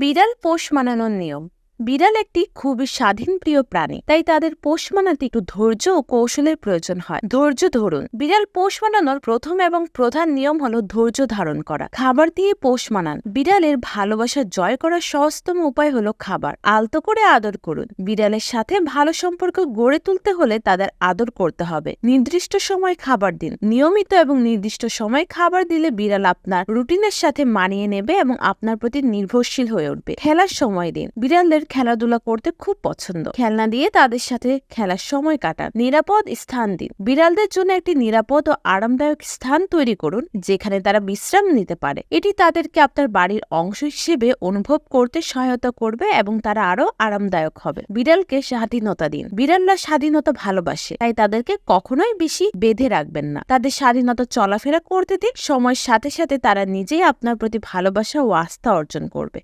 বিড়াল পোষ মানানোর নিয়ম। বিড়াল একটি খুবই স্বাধীনপ্রিয় প্রাণী, তাই তাদের পোষ মানাতে একটু ধৈর্য ও কৌশলের প্রয়োজন হয়। ধৈর্য ধরুন। বিড়াল পোষ মানানোর প্রথম এবং প্রধান নিয়ম হলো ধৈর্য ধারণ করা। খাবার দিয়ে পোষ মানান। বিড়ালের ভালোবাসা জয় করার সহজতম উপায় হলো খাবার। আলতো করে আদর করুন। বিড়ালের সাথে ভালো সম্পর্ক গড়ে তুলতে হলে তাদের আদর করতে হবে। নির্দিষ্ট সময় খাবার দিন। নিয়মিত এবং নির্দিষ্ট সময় খাবার দিলে বিড়াল আপনার রুটিনের সাথে মানিয়ে নেবে এবং আপনার প্রতি নির্ভরশীল হয়ে উঠবে। খেলার সময় দিন। বিড়ালদের খেলাধুলা করতে খুব পছন্দ। খেলনা দিয়ে তাদের সাথে খেলার সময় কাটান। নিরাপদ স্থান দিন। বিড়ালদের জন্য একটি নিরাপদ ও আরামদায়ক স্থান তৈরি করুন যেখানে তারা বিশ্রাম নিতে পারে। এটি তাদেরকে আপনার বাড়ির অংশ হিসেবে অনুভব করতে সহায়তা করবে এবং তারা আরো আরামদায়ক হবে। বিড়ালকে স্বাধীনতা দিন। বিড়ালরা স্বাধীনতা ভালোবাসে, তাই তাদেরকে কখনোই বেশি বেঁধে রাখবেন না। তাদের স্বাধীনতা চলাফেরা করতে দিন। সময়ের সাথে সাথে তারা নিজেই আপনার প্রতি ভালোবাসা ও আস্থা অর্জন করবে।